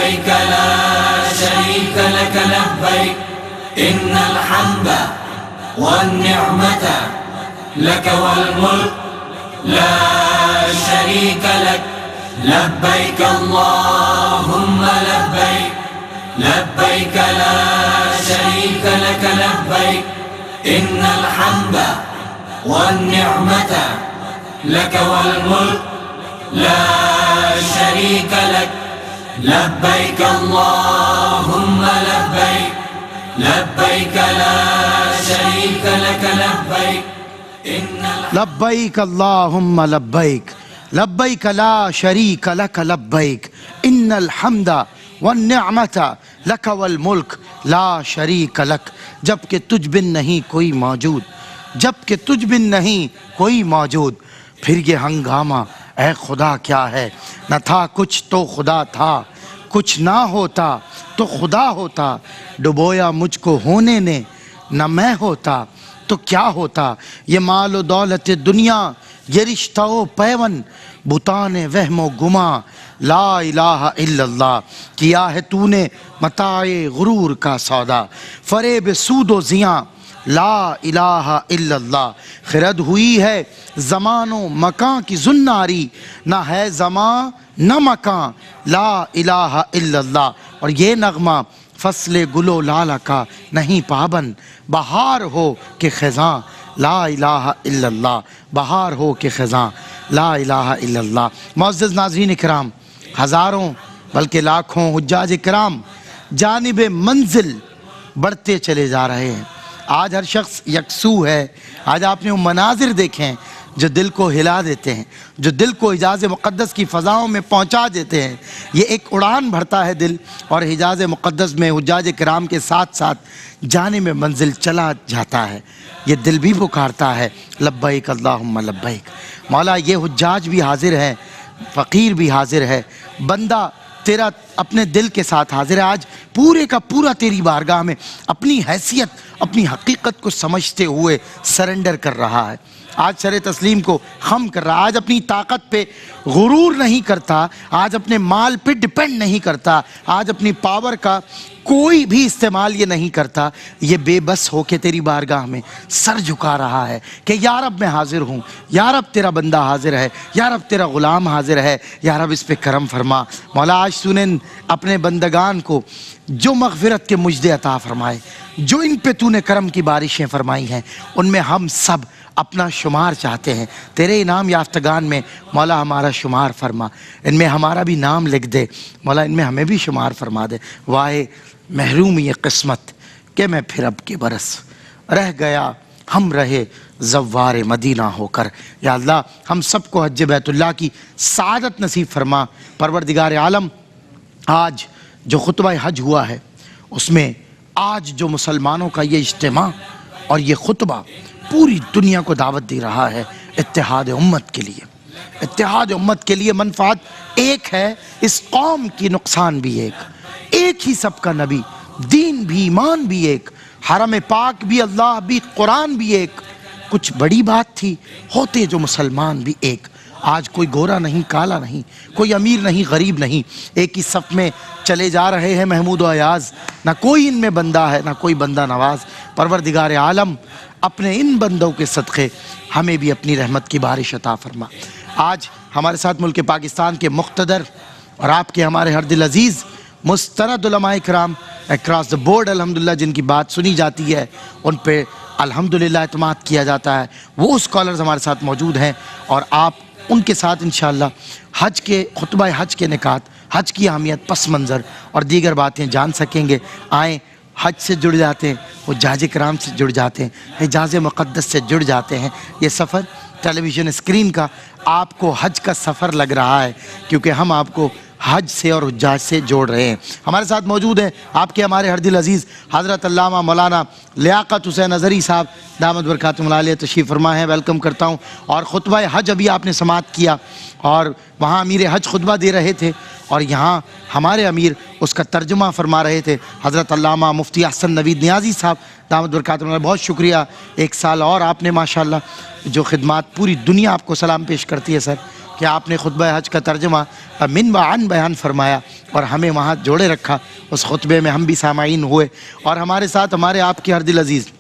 لبيك لا شريك لك لبيك إن الحمد والنعمة لك والملك لا شريك لك لبيك اللهم لبيك لبيك لا شريك لك لبيك إن الحمد والنعمة لك والملك لا شريك لك لبيك اللهم لبيك لبيك لا شريك لك لبيك لبیک اللہم لبیک لبیک لا شریک لک لبیک ان الحمد والنعمت لک والملک لا شریک لک جبکہ تجھ بن نہیں کوئی موجود جبکہ تجھ بن نہیں کوئی موجود پھر یہ ہنگامہ اے خدا کیا ہے نہ تھا کچھ تو خدا تھا کچھ نہ ہوتا تو خدا ہوتا ڈبویا مجھ کو ہونے نے نہ میں ہوتا تو کیا ہوتا یہ مال و دولت دنیا یہ رشتہ و پیون بتان وہم و گما لا الہ الا اللہ کیا ہے تو نے متاع غرور کا سودا فریب سود و زیاں لا الہ الا اللہ خرد ہوئی ہے زمان و مکان کی زناری نہ ہے زمان نہ مکان لا الہ الا اللہ اور یہ نغمہ فصل گل و لالا کا نہیں پابند بہار ہو کہ خزاں لا الہ الا اللہ بہار ہو کہ خزاں لا الہ الا اللہ معزز ناظرین اکرام ہزاروں بلکہ لاکھوں حجاج اکرام جانب منزل بڑھتے چلے جا رہے ہیں آج ہر شخص یکسو ہے آج آپ نے وہ مناظر دیکھیں جو دل کو ہلا دیتے ہیں جو دل کو حجاز مقدس کی فضاؤں میں پہنچا دیتے ہیں یہ ایک اڑان بھرتا ہے دل اور حجاز مقدس میں حجاج کرام کے ساتھ ساتھ جانب منزل چلا جاتا ہے یہ دل بھی پکارتا ہے لبیک اللہم لبیک مولا یہ حجاج بھی حاضر ہے فقیر بھی حاضر ہے بندہ تیرا اپنے دل کے ساتھ حاضر ہے آج پورے کا پورا تیری بارگاہ میں اپنی حیثیت اپنی حقیقت کو سمجھتے ہوئے سرنڈر کر رہا ہے آج سر تسلیم کو خم کر رہا آج اپنی طاقت پہ غرور نہیں کرتا آج اپنے مال پہ ڈیپینڈ نہیں کرتا آج اپنی پاور کا کوئی بھی استعمال یہ نہیں کرتا یہ بے بس ہو کے تیری بارگاہ میں سر جھکا رہا ہے کہ یا رب میں حاضر ہوں یا رب تیرا بندہ حاضر ہے یا رب تیرا غلام حاضر ہے یا رب اس پہ کرم فرما مولا آج تو نے اپنے بندگان کو جو مغفرت کے مجدے عطا فرمائے جو ان پہ تو نے کرم کی بارشیں فرمائی ہیں ان میں ہم سب اپنا شمار چاہتے ہیں تیرے انعام یافتگان میں مولا ہمارا شمار فرما ان میں ہمارا بھی نام لکھ دے مولا ان میں ہمیں بھی شمار فرما دے واہ محروم یہ قسمت کہ میں پھر اب کے برس رہ گیا ہم رہے زوار مدینہ ہو کر یا اللہ ہم سب کو حج بیت اللہ کی سعادت نصیب فرما پروردگار عالم آج جو خطبہ حج ہوا ہے اس میں آج جو مسلمانوں کا یہ اجتماع اور یہ خطبہ پوری دنیا کو دعوت دے رہا ہے اتحاد امت کے لیے اتحاد امت کے لیے منفعت ایک ہے اس قوم کی نقصان بھی ایک ہی سب کا نبی دین بھی ایمان بھی ایک حرم پاک بھی اللہ بھی قرآن بھی ایک کچھ بڑی بات تھی ہوتے جو مسلمان بھی ایک آج کوئی گورا نہیں کالا نہیں کوئی امیر نہیں غریب نہیں ایک ہی صف میں چلے جا رہے ہیں محمود و ایاز نہ کوئی ان میں بندہ ہے نہ کوئی بندہ نواز پروردگار عالم اپنے ان بندوں کے صدقے ہمیں بھی اپنی رحمت کی بارش عطا فرما آج ہمارے ساتھ ملک پاکستان کے مقتدر اور آپ کے ہمارے ہر دل عزیز مستند علماء کرام اکراس دا بورڈ الحمدللہ جن کی بات سنی جاتی ہے ان پہ الحمدللہ اعتماد کیا جاتا ہے وہ اسکالرز ہمارے ساتھ موجود ہیں اور آپ ان کے ساتھ انشاءاللہ حج کے خطبہ حج کے نکات حج کی اہمیت پس منظر اور دیگر باتیں جان سکیں گے آئیں حج سے جڑ جاتے ہیں حجاج کرام سے جڑ جاتے ہیں حجاز مقدس سے جڑ جاتے ہیں یہ سفر ٹیلی ویژن اسکرین کا آپ کو حج کا سفر لگ رہا ہے کیونکہ ہم آپ کو حج سے اور حجاج سے جوڑ رہے ہیں ہمارے ساتھ موجود ہیں آپ کے ہمارے ہر دل عزیز حضرت علامہ مولانا لیاقت حسین اظہری صاحب دامت برکاتہم العالیہ تشریف فرما ہیں ویلکم کرتا ہوں اور خطبہ حج ابھی آپ نے سماعت کیا اور وہاں امیر حج خطبہ دے رہے تھے اور یہاں ہمارے امیر اس کا ترجمہ فرما رہے تھے حضرت علامہ مفتی احسن نوید نیازی صاحب دامت برکاتہم العالیہ بہت شکریہ ایک سال اور آپ نے ماشاءاللہ جو خدمات پوری دنیا آپ کو سلام پیش کرتی ہے سر کہ آپ نے خطبہ حج کا ترجمہ من و عن بیان فرمایا اور ہمیں وہاں جوڑے رکھا. اس خطبے میں ہم بھی سامعین ہوئے اور ہمارے ساتھ ہمارے آپ کے ہر دل عزیز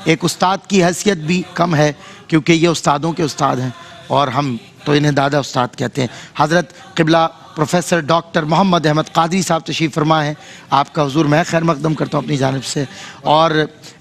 ایک استاد کی حیثیت بھی کم ہے کیونکہ یہ استادوں کے استاد ہیں اور ہم تو انہیں دادا استاد کہتے ہیں. حضرت قبلہ پروفیسر ڈاکٹر محمد احمد قادری صاحب تشریف فرما ہیں. آپ کا حضور میں خیر مقدم کرتا ہوں اپنی جانب سے. اور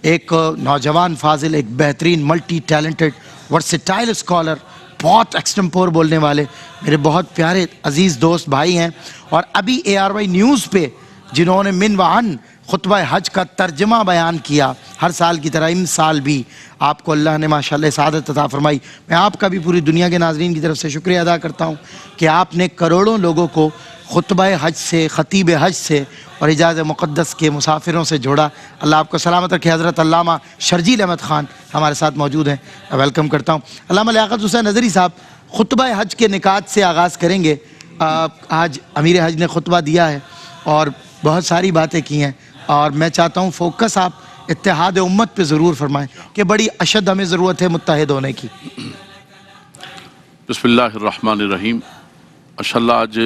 ایک نوجوان فاضل، ایک بہترین ملٹی ٹیلنٹڈ ورسٹائل اسکالر، بہت ایکسٹمپور بولنے والے میرے بہت پیارے عزیز دوست بھائی ہیں. اور ابھی ARY نیوز پہ جنہوں نے من و عن خطبہ حج کا ترجمہ بیان کیا، ہر سال کی طرح ان سال بھی آپ کو اللہ نے ماشاءاللہ سعادت عطا فرمائی. میں آپ کا بھی پوری دنیا کے ناظرین کی طرف سے شکریہ ادا کرتا ہوں کہ آپ نے کروڑوں لوگوں کو خطبہ حج سے، خطیب حج سے اور حجاز مقدس کے مسافروں سے جوڑا. اللہ آپ کو سلامت رکھے. حضرت علامہ شرجیل احمد خان ہمارے ساتھ موجود ہیں، ویلکم کرتا ہوں. علامہ لیاقت حسین نظری صاحب خطبہ حج کے نکات سے آغاز کریں گے. آج امیر حج نے خطبہ دیا ہے اور بہت ساری باتیں کی ہیں اور میں چاہتا ہوں فوکس آپ اتحاد امت پہ ضرور فرمائیں کہ بڑی اشد ہمیں ضرورت ہے متحد ہونے کی. بسم اللہ الرحمن الرحیم. ماشاءاللہ آج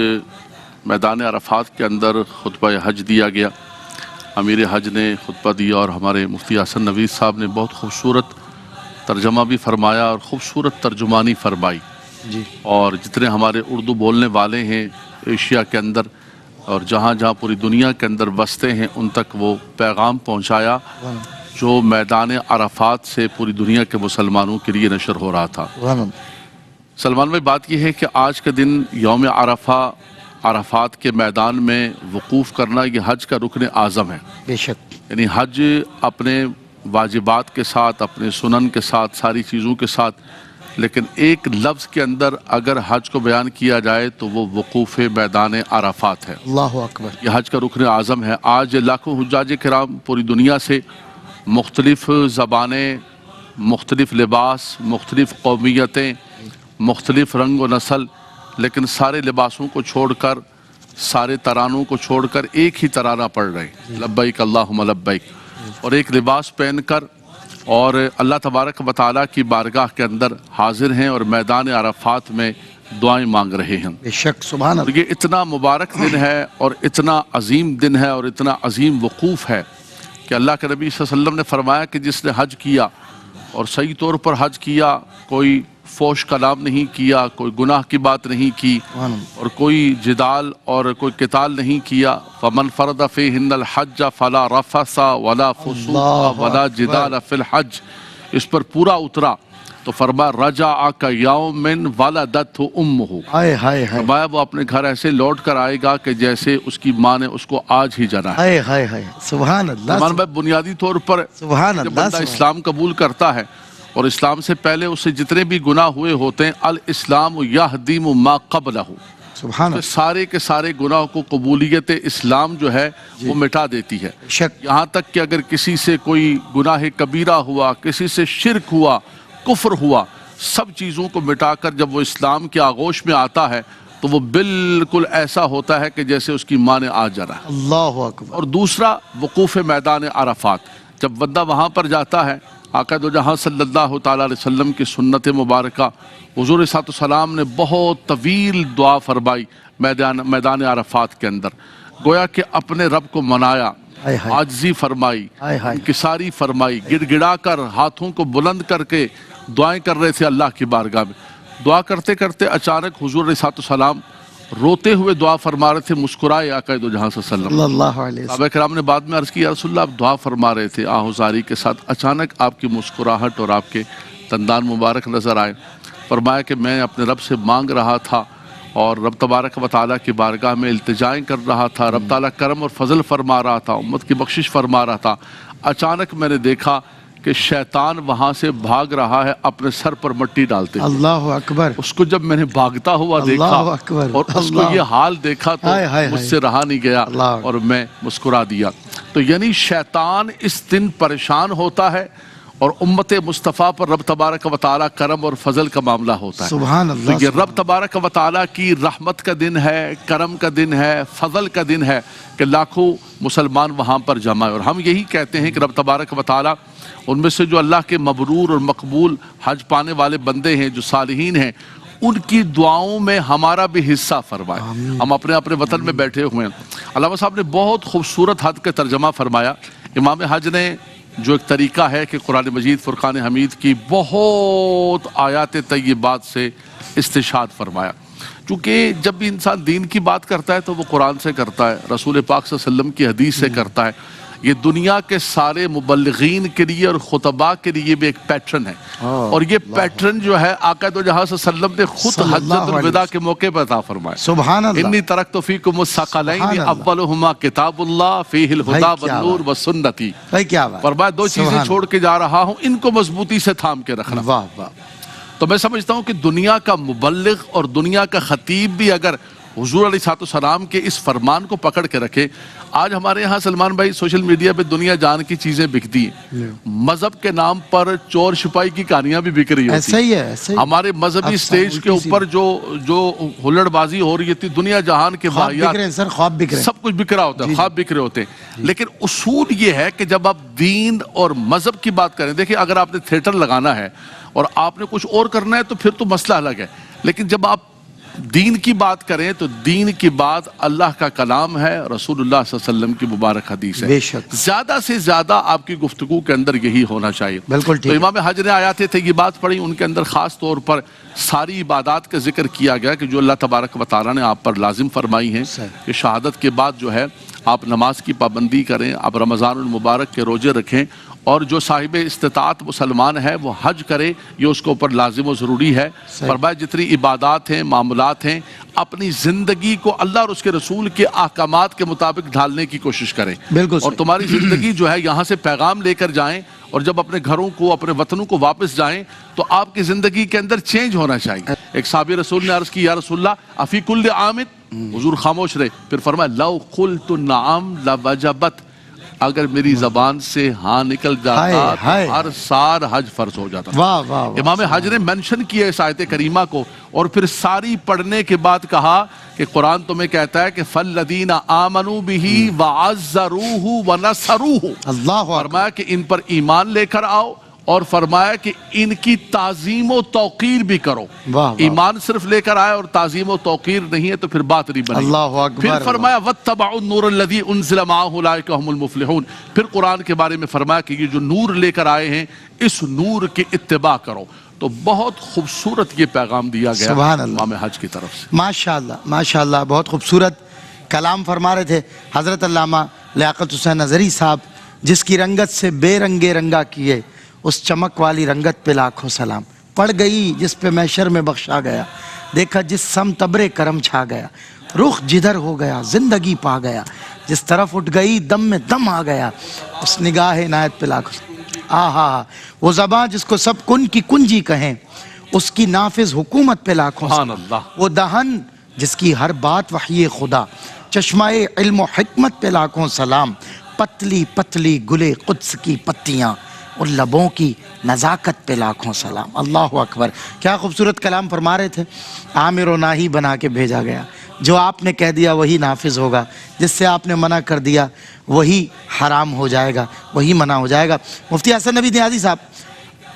میدان عرفات کے اندر خطبہ حج دیا گیا. امیر حج نے خطبہ دیا اور ہمارے مفتی حسن نوید صاحب نے بہت خوبصورت ترجمہ بھی فرمایا اور خوبصورت ترجمانی فرمائی. جی. اور جتنے ہمارے اردو بولنے والے ہیں ایشیا کے اندر اور جہاں جہاں پوری دنیا کے اندر بستے ہیں ان تک وہ پیغام پہنچایا جو میدان عرفات سے پوری دنیا کے مسلمانوں کے لیے نشر ہو رہا تھا. سلمان بھائی، بات یہ ہے کہ آج کے دن یوم عرفہ، عرفات کے میدان میں وقوف کرنا یہ حج کا رکن اعظم ہے. بے شک. یعنی حج اپنے واجبات کے ساتھ، اپنے سنن کے ساتھ، ساری چیزوں کے ساتھ، لیکن ایک لفظ کے اندر اگر حج کو بیان کیا جائے تو وہ وقوف میدان عرفات ہے. اللہ اکبر. یہ حج کا رکن اعظم ہے. آج لاکھوں حجاج کرام پوری دنیا سے مختلف زبانیں، مختلف لباس، مختلف قومیتیں، مختلف رنگ و نسل، لیکن سارے لباسوں کو چھوڑ کر، سارے ترانوں کو چھوڑ کر ایک ہی ترانہ پڑھ رہے ہیں، لبیک اللہم لبیک، اور ایک لباس پہن کر اور اللہ تبارک و تعالیٰ کی بارگاہ کے اندر حاضر ہیں اور میدان عرفات میں دعائیں مانگ رہے ہیں. بے شک. سبحان اور اللہ. یہ اتنا مبارک دن ہے اور اتنا عظیم دن ہے اور اتنا عظیم وقوف ہے کہ اللہ کے نبی صلی اللہ علیہ وسلم نے فرمایا کہ جس نے حج کیا اور صحیح طور پر حج کیا، کوئی فوش کلام نہیں کیا، کوئی گناہ کی بات نہیں کی اور کوئی جدال اور کوئی قتال نہیں کیا، فمن فرض فیہن الحج فلا رفث ولا فسوق ولا جدال فی الحج، اس پر پورا اترا تو فرمایا رجع کیوم ولدتہ امہ. ہائے ہائے ہائے. فرمایا وہ اپنے گھر ایسے لوٹ کر آئے گا کہ جیسے اس کی ماں نے اس کو آج ہی جنا ہے. ہائے ہائے ہائے. سبحان اللہ. سلمان بھائی، بنیادی طور پر سبحان جب اللہ. بندہ اسلام قبول کرتا ہے اور اسلام سے پہلے اسے جتنے بھی گناہ ہوئے ہوتے ہیں، الاسلام یہدم ما قبلہ، سبحان اللہ. سارے کے سارے گناہوں کو قبولیت اسلام جو ہے وہ مٹا دیتی ہے. شک. یہاں تک کہ اگر کسی سے کوئی گناہ کبیرہ ہوا، کسی سے شرک ہوا، کفر ہوا، سب چیزوں کو مٹا کر جب وہ اسلام کے آغوش میں آتا ہے تو وہ بالکل ایسا ہوتا ہے کہ جیسے اس کی ماں نے آج جنا ہے. اللہ اکبر. اور دوسرا وقوف میدان عرفات، جب بندہ وہاں پر جاتا ہے، آقا دو جہاں صلی اللہ تعالیٰ علیہ وسلم کی سنت مبارکہ، حضور صلی اللہ علیہ وسلم نے بہت طویل دعا فرمائی میدان عرفات کے اندر، گویا کہ اپنے رب کو منایا، عاجزی فرمائی، انکساری فرمائی، گڑ گڑا کر ہاتھوں کو بلند کر کے دعائیں کر رہے تھے اللہ کی بارگاہ میں. دعا کرتے کرتے اچانک حضور علیہ السلام روتے ہوئے دعا فرما رہے تھے، مسکرائے آقا دو جہاں صلی اللہ علیہ وسلم. اللہ علیہ وسلم. صحابہ کرام نے بعد میں عرض کی یا رسول اللہ، آپ دعا فرما رہے تھے آہوزاری کے ساتھ، اچانک آپ کی مسکراہٹ اور آپ کے دندان مبارک نظر آئے. فرمایا کہ میں اپنے رب سے مانگ رہا تھا اور رب تبارک و تعالیٰ کی بارگاہ میں التجائیں کر رہا تھا، رب تعالیٰ کرم اور فضل فرما رہا تھا، امت کی بخشش فرما رہا تھا. اچانک میں نے دیکھا کہ شیطان وہاں سے بھاگ رہا ہے اپنے سر پر مٹی ڈالتے. اللہ اکبر. اس کو جب میں نے بھاگتا ہوا دیکھا اور اس کو یہ حال دیکھا تو مجھ سے رہا نہیں گیا اور میں مسکرا دیا. تو یعنی شیطان اس دن پریشان ہوتا ہے اور امت مصطفیٰ پر رب تبارک و تعالیٰ کرم اور فضل کا معاملہ ہوتا ہے. سبحان اللہ. تو یہ رب تبارک و تعالیٰ کی رحمت کا دن ہے، کرم کا دن ہے، فضل کا دن ہے کہ لاکھوں مسلمان وہاں پر جمع ہے. اور ہم یہی کہتے ہیں کہ رب تبارک و تعالیٰ ان میں سے جو اللہ کے مبرور اور مقبول حج پانے والے بندے ہیں، جو صالحین ہیں، ان کی دعاؤں میں ہمارا بھی حصہ فرمائے. ہم اپنے اپنے وطن میں بیٹھے ہوئے ہیں. علامہ صاحب نے بہت خوبصورت حد کا ترجمہ فرمایا. امام حج نے جو ایک طریقہ ہے کہ قرآن مجید فرقان حمید کی بہت آیات طیبات سے استشہاد فرمایا. چونکہ جب بھی انسان دین کی بات کرتا ہے تو وہ قرآن سے کرتا ہے, رسول پاک صلی اللہ علیہ وسلم کی حدیث سے کرتا ہے. یہ دنیا کے سارے مبلغین کے لیے اور خطباء کے لیے بھی ایک پیٹرن ہے, اور یہ پیٹرن جو ہے آقا دو جہاں صلی اللہ علیہ وسلم نے خود حجۃ الوداع کے موقع پر عطا فرمایا. سبحان اللہ. انی ترکت فیکم الثقلین اولہما کتاب اللہ فیہ الہدی والنور والسنتی. کیا بات. فرمایا دو چیزیں چھوڑ کے جا رہا ہوں, ان کو مضبوطی سے تھام کے رکھنا. واہ واہ. تو میں سمجھتا ہوں کہ دنیا کا مبلغ اور دنیا کا خطیب بھی اگر حضور علیہ السلام کے اس فرمان کو پکڑ کے رکھے. آج ہمارے یہاں سلمان بھائی سوشل میڈیا پہ دنیا جان کی چیزیں بکتی ہیں, مذہب کے نام پر چور چھپائی کی کہانیاں بھی بک رہی ہوتی ہیں. ہمارے مذہبی سٹیج کے اوپر جو ہلڑ بازی ہو رہی تھی, دنیا جہان کے واقعات سب کچھ بک رہا ہوتا ہے, خواب بک رہے ہوتے ہیں. لیکن اصول یہ ہے کہ جب آپ دین اور مذہب کی بات کریں, دیکھیں اگر آپ نے تھیٹر لگانا ہے اور آپ نے کچھ اور کرنا ہے تو پھر تو مسئلہ الگ ہے. لیکن جب آپ دین کی بات کریں تو دین کی بات اللہ کا کلام ہے, رسول اللہ صلی اللہ علیہ وسلم کی مبارک حدیث ہے. زیادہ سے زیادہ آپ کی گفتگو کے اندر یہی ہونا چاہیے. بالکل. تو امام حج نے آیات طیبات پڑھی, ان کے اندر خاص طور پر ساری عبادات کا ذکر کیا گیا کہ جو اللہ تبارک و تعالیٰ نے آپ پر لازم فرمائی ہیں, کہ شہادت کے بعد جو ہے آپ نماز کی پابندی کریں, آپ رمضان المبارک کے روزے رکھیں, اور جو صاحب استطاعت مسلمان ہے وہ حج کرے, یہ اس کے اوپر لازم و ضروری ہے. فرمایا جتنی عبادات ہیں, معاملات ہیں, اپنی زندگی کو اللہ اور اس کے رسول کے احکامات کے مطابق ڈھالنے کی کوشش کریں. اور تمہاری زندگی جو ہے یہاں سے پیغام لے کر جائیں, اور جب اپنے گھروں کو, اپنے وطنوں کو واپس جائیں تو آپ کی زندگی کے اندر چینج ہونا چاہیے. ایک صحابی رسول نے عرض کی, یا رسول اللہ افی کل عام, حضور خاموش رہے. پھر فرمایا لو قلت نعم لوجبت, اگر میری زبان سے ہاں نکل جاتا تو ہر سال حج فرض ہو جاتا. امام حج نے منشن کیا اس آیت کریمہ کو, اور پھر ساری پڑھنے کے بعد کہا کہ قرآن تمہیں کہتا ہے کہ فَالَّذِينَ آمَنُوا بِهِ وَعَزَّرُوهُ وَنَصَرُوهُ. فرمایا کہ ان پر ایمان لے کر آؤ, اور فرمایا کہ ان کی تعظیم و توقیر بھی کرو. ایمان صرف لے کر آئے اور تعظیم و توقیر نہیں ہے تو پھر بات نہیں بنی. پھر فرمایا وَاتَّبَعُوا النُّورَ الَّذِي أُنزِلَ مَعَهُ أُولَٰئِكَ هُمُ الْمُفْلِحُونَ. پھر قرآن کے بارے میں فرمایا کہ یہ جو نور لے کر آئے ہیں اس نور کی اتباع کرو. تو بہت خوبصورت یہ پیغام دیا گیا امام حج کی طرف سے. ماشاءاللہ ماشاءاللہ, بہت خوبصورت کلام فرما رہے تھے حضرت علامہ لیاقت حسین نظری صاحب, جس کی رنگت سے بے رنگے رنگا کیے, اس چمک والی رنگت پہ لاکھوں سلام. پڑ گئی جس پہ محشر میں بخشا گیا, دیکھا جس سمت ابر کرم چھا گیا, رخ جدھر ہو گیا زندگی پا گیا, جس طرف اٹھ گئی دم میں دم آ گیا, اس نگاہ عنایت پہ لاکھوں. آہا, وہ زباں جس کو سب کن کی کنجی کہیں, اس کی نافذ حکومت پہ لاکھوں سلام. وہ دہن جس کی ہر بات وحی خدا, چشمہ علم و حکمت پہ لاکھوں سلام. پتلی پتلی گلے قدس کی پتیاں, اور لبوں کی نزاکت پہ لاکھوں سلام. اللہ اکبر, کیا خوبصورت کلام فرما رہے تھے. عامر و ناہی بنا کے بھیجا گیا, جو آپ نے کہہ دیا وہی نافذ ہوگا, جس سے آپ نے منع کر دیا وہی حرام ہو جائے گا, وہی منع ہو جائے گا. مفتی حسن نبی نیازی صاحب,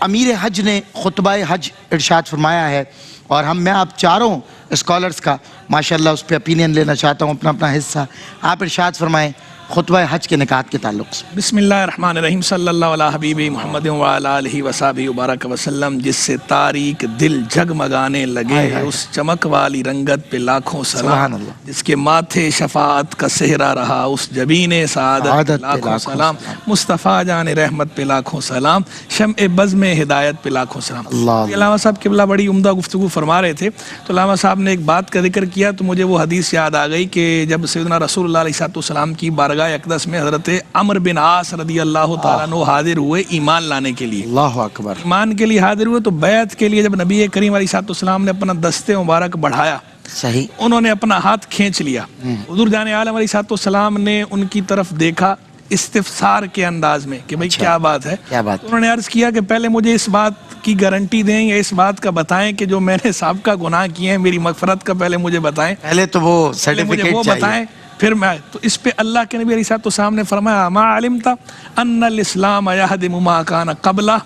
امیر حج نے خطبہ حج ارشاد فرمایا ہے, اور میں آپ چاروں اسکالرز کا ماشاءاللہ اس پہ اپینین لینا چاہتا ہوں, اپنا اپنا حصہ. آپ ارشاد فرمائیں خطبہ حج کے نکات کے تعلق سے. بسم اللہ الرحمن الرحیم. صلی اللہ علیہ حبیب محمد وعلی آلہ وصحبہ وبارک وسلم. جس سے تاریک دل جگمگانے لگے, اس چمک والی رنگت پہ لاکھوں سلام. جس کے ماتھے شفاعت کا صحرا رہا, اس جبین سعادت پہ لاکھوں سلام. مصطفیٰ جان رحمت پہ لاکھوں سلام. شمع بزم ہدایت پہ لاکھوں سلام. علامہ صاحب قبلہ بڑی عمدہ گفتگو فرما رہے تھے, تو علامہ صاحب نے ایک بات کا ذکر کیا تو مجھے وہ حدیث یاد آ گئی کہ جب سیدنا رسول اللہ علیہ السلام کی بارگاہ اقدس میں حضرت عمرو بن عاص رضی اللہ تعالیٰ عنہ حاضر ہوئے ایمان لانے کے لیے. اللہ اکبر. ایمان کے لیے حاضر ہوئے تو بیعت کے لیے جب نبی کریم علیہ السلام نے اپنا دست مبارک بڑھایا, صحیح, انہوں نے اپنا ہاتھ کھینچ لیا. حضور جان عالم علیہ السلام نے ان کی طرف دیکھا استفسار کے انداز میں کہ بھئی کیا بات ہے. انہوں نے عرض کیا کہ پہلے مجھے اس بات کی گارنٹی دیں یا اس بات کا بتائیں کہ جو میں نے سابقہ گناہ کیے ہیں میری مغفرت کا پہلے مجھے بتائیں. پہلے تو وہ سرٹیفکیٹ بتائیں, پھر میں. تو اس پہ اللہ کے نبی علیہ السلام نے فرمایا ما علمت ان الاسلام یہدم ما کان قبلہ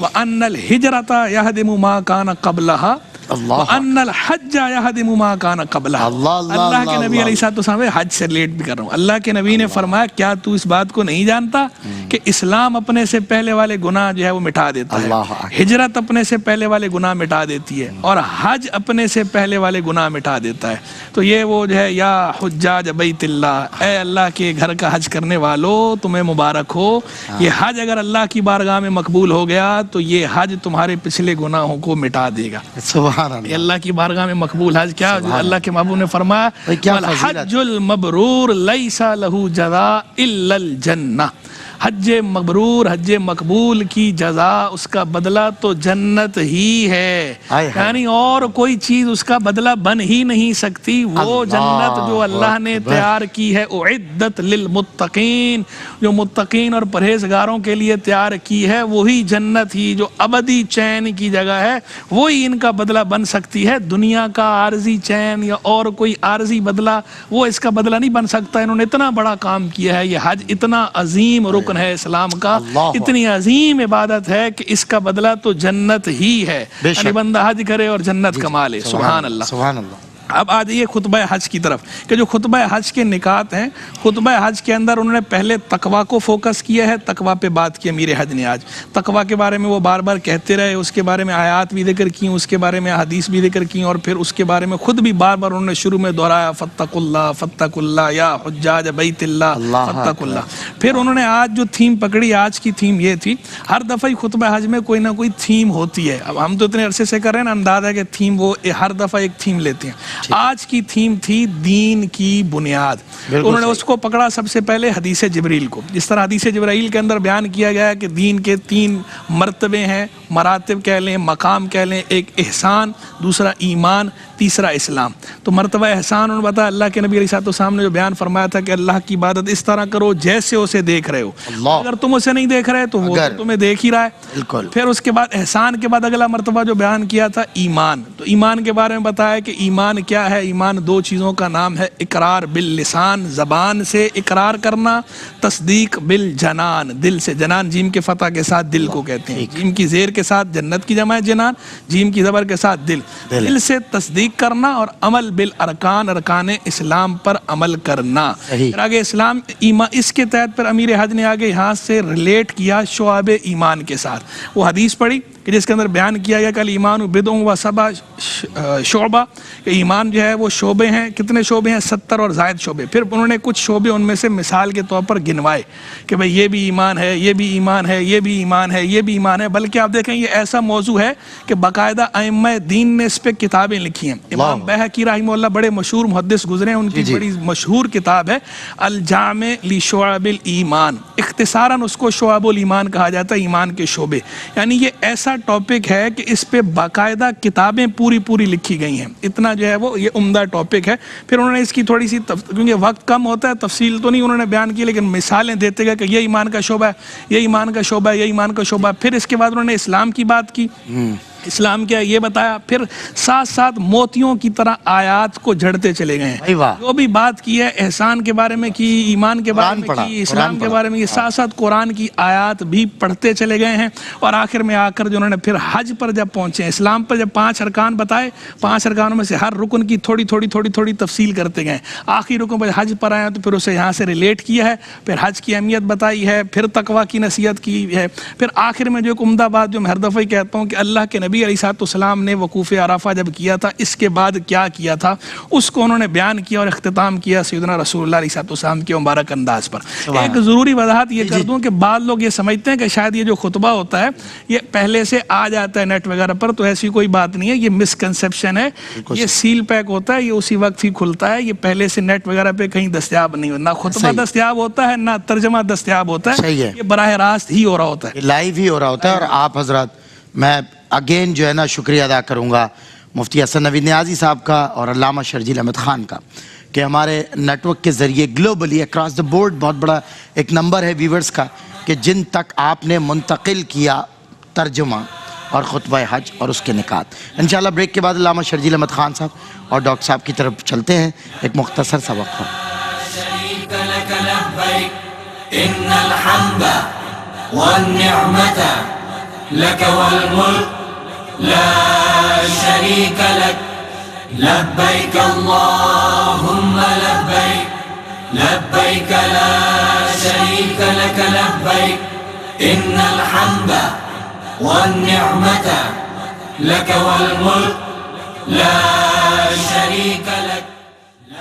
وان الہجرۃ یہدم ما کان قبلہ اللہ ان الحج یہدم ما کان قبلہ. اللہ کے نبی علیہ الصلوۃ والسلام حج سے ریلیٹ بھی کر رہا ہوں. اللہ کے نبی نے فرمایا کیا تو اس بات کو نہیں جانتا کہ اسلام اپنے سے پہلے والے گناہ جو ہے وہ مٹا دیتا ہے, ہجرت اپنے سے پہلے والے گناہ مٹا دیتی ہے, اور حج اپنے سے پہلے والے گناہ مٹا دیتا ہے. تو یہ وہ جو ہے یا حجاج بیت اللہ, اے اللہ کے گھر کا حج کرنے والو تمہیں مبارک ہو. یہ حج اگر اللہ کی بارگاہ میں مقبول ہو گیا تو یہ حج تمہارے پچھلے گناہوں کو مٹا دے گا. سبحان اللہ. یہ اللہ کی بارگاہ میں مقبول حج کیا, جو اللہ کے محبوب نے فرمایا الحج المبرور لیس لہ جزاء الا الجنہ. حج مبرور, حج مقبول کی جزا, اس کا بدلہ تو جنت ہی ہے. یعنی اور کوئی چیز اس کا بدلہ بن ہی نہیں سکتی. وہ جنت جو اللہ نے تیار کی ہے اعدت للمتقین, جو متقین اور پرہیزگاروں کے لیے تیار کی ہے, وہی جنت ہی جو ابدی چین کی جگہ ہے, وہی ان کا بدلہ بن سکتی ہے. دنیا کا عارضی چین یا اور کوئی عارضی بدلہ وہ اس کا بدلہ نہیں بن سکتا. انہوں نے اتنا بڑا کام کیا ہے. یہ حج اتنا عظیم رکن ہے اسلام کا, اتنی عظیم عبادت ہے کہ اس کا بدلہ تو جنت ہی ہے. یعنی بندہ حج کرے اور جنت کما لے. سبحان اللہ, سبحان اللہ. اب آ جائیے خطبہ حج کی طرف کہ جو خطبہ حج کے نکات ہیں. خطبہ حج کے اندر انہوں نے پہلے تقوی کو فوکس کیا ہے, تقوی پہ بات کی امیر حج نے. آج تقوی کے بارے میں وہ بار بار کہتے رہے, اس کے بارے میں آیات بھی ذکر کی, اس کے بارے میں حدیث بھی ذکر کی, اور پھر اس کے بارے میں خود بھی بار بار انہوں نے شروع میں دہرایا فتقوا اللہ فتقوا اللہ یا حجاج بیت اللہ فتقوا اللہ. پھر انہوں نے آج جو تھیم پکڑی, آج کی تھیم یہ تھی, ہر دفعہ خطبہ حج میں کوئی نہ کوئی تھیم ہوتی ہے. اب ہم تو اتنے عرصے سے کر رہے ہیں نا, انداز ہے کہ تھیم وہ ہر دفعہ ایک تھیم لیتے ہیں. آج کی تھیم تھی دین کی بنیاد. انہوں نے اس کو پکڑا سب سے پہلے حدیث جبریل کو. جس طرح حدیث جبرائیل کے اندر بیان کیا گیا ہے کہ دین کے 3 مرتبے ہیں, مراتب کہہ لیں, مقام کہہ لیں. ایک احسان, دوسرا ایمان, تیسرا اسلام. تو مرتبہ احسان انہوں نے بتایا, اللہ کے نبی علیہ الصلوۃ والسلام نے جو بیان فرمایا تھا کہ اللہ کی عبادت اس طرح کرو جیسے اسے دیکھ رہے ہو. اگر تم اسے نہیں دیکھ رہے تو وہ تمہیں دیکھ ہی رہا ہے. پھر اس کے بعد احسان کے بعد اگلا مرتبہ جو بیان کیا تھا ایمان. تو ایمان کے بارے میں بتایا کہ ایمان کیا ہے. ایمان 2 چیزوں کا نام ہے, اقرار باللسان, زبان سے اقرار کرنا, تصدیق بالجنان, دل سے. جنان جیم کے فتح کے ساتھ دل کو کہتے ہیں, جیم کی زیر کے ساتھ جنت کی جمع ہے جنان, جیم کی زبر کے ساتھ دل. دل سے تصدیق کرنا, اور عمل بالارکان, ارکان اسلام پر عمل کرنا. پھر آگے اسلام ایمان, اس کے تحت پر امیر حج نے آگے یہاں سے ریلیٹ کیا شعب ایمان کے ساتھ. وہ حدیث پڑھی کہ جس کے اندر بیان کیا گیا کہ الایمان بضع و سبع شعبہ, کہ ایمان جو ہے وہ شعبے ہیں. کتنے شعبے ہیں؟ 70 اور زائد شعبے. پھر انہوں نے کچھ شعبے ان میں سے مثال کے طور پر گنوائے کہ بھئی یہ بھی ایمان ہے, یہ بھی ایمان ہے, یہ بھی ایمان ہے, یہ بھی ایمان ہے. بلکہ آپ دیکھیں یہ ایسا موضوع ہے کہ باقاعدہ ائمہ دین نے اس پہ کتابیں لکھی ہیں. امام بیہقی رحمہ اللہ بڑے مشہور محدث گزرے ہیں, ان کی بڑی مشہور کتاب ہے الجامع لشعب الایمان. اختصاراً اس کو شعب الایمان کہا جاتا ہے, ایمان کے شعبے. یعنی یہ ایسا ٹاپک ہے کہ اس پہ باقاعدہ کتابیں پوری لکھی گئی ہیں. اتنا جو ہے وہ یہ عمدہ ٹاپک ہے. پھر انہوں نے اس کی تھوڑی سی کیونکہ وقت کم ہوتا ہے, تفصیل تو نہیں انہوں نے بیان کی, لیکن مثالیں دیتے گئے کہ یہ ایمان کا شعبہ ہے, یہ ایمان کا شعبہ ہے, یہ ایمان کا شعبہ ہے. پھر اس کے بعد انہوں نے اسلام کی بات کی, اسلام کیا ہے یہ بتایا. پھر ساتھ ساتھ موتیوں کی طرح آیات کو جھڑتے چلے گئے ہیں. جو بھی بات کی ہے احسان کے بارے میں کی, ایمان کے بارے میں کی, اسلام کے بارے میں کی, ساتھ ساتھ قرآن کی آیات بھی پڑھتے چلے گئے ہیں. اور آخر میں آ کر جو انہوں نے پھر حج پر جب پہنچے, اسلام پر جب 5 ارکان بتائے, 5 ارکانوں میں سے ہر رکن کی تھوڑی تفصیل کرتے گئے. آخری رکن پر حج پر آئے تو پھر اسے یہاں سے ریلیٹ کیا ہے, پھر حج کی اہمیت بتائی ہے, پھر تقوی کی نصیحت کی ہے. پھر آخر میں جو ایک عمدہ بات جو میں ہر دفعہ کہتا ہوں کہ اللہ کے نبی علیہ السلام نے وقوف عرفہ جب کیا تھا, اس کے بعد کیا کیا تھا اس کو انہوں نے بیان کیا اور اختتام کیا سیدنا رسول اللہ علیہ السلام کے مبارک انداز پر. ایک ضروری وضاحت یہ کر دوں کہ بعض لوگ یہ سمجھتے ہیں کہ شاید یہ جو خطبہ ہوتا ہے یہ پہلے سے آ جاتا ہے نیٹ وغیرہ پر, تو ایسی کوئی بات نہیں ہے. یہ مسکنسیپشن ہے. یہ سیل پیک ہوتا ہے, یہ اسی وقت ہی کھلتا ہے. یہ پہلے سے نیٹ وغیرہ پہ کہیں دستیاب نہیں ہوتا, نہ خطبہ دستیاب ہوتا ہے, نہ ترجمہ دستیاب ہوتا ہے. یہ براہ راست ہی ہو رہا ہوتا ہے, لائیو ہی ہو رہا ہوتا ہے. اور آپ حضرات, میں اگین جو ہے نا شکریہ ادا کروں گا مفتی حسن نوید نیازی صاحب کا اور علامہ شرجیل احمد خان کا کہ ہمارے نیٹ ورک کے ذریعے گلوبلی اکراس دا بورڈ بہت بڑا ایک نمبر ہے ویورز کا کہ جن تک آپ نے منتقل کیا ترجمہ اور خطبہ حج اور اس کے نکات. انشاءاللہ بریک کے بعد علامہ شرجیل احمد خان صاحب اور ڈاکٹر صاحب کی طرف چلتے ہیں. ایک مختصر سا وقفہ. ان الحمد والنعمة لك والملك لا شريك لك لبيك اللهم لبيك لبيك لا شريك لك لبيك إن الحمد والنعمة لك والملك لا شريك لك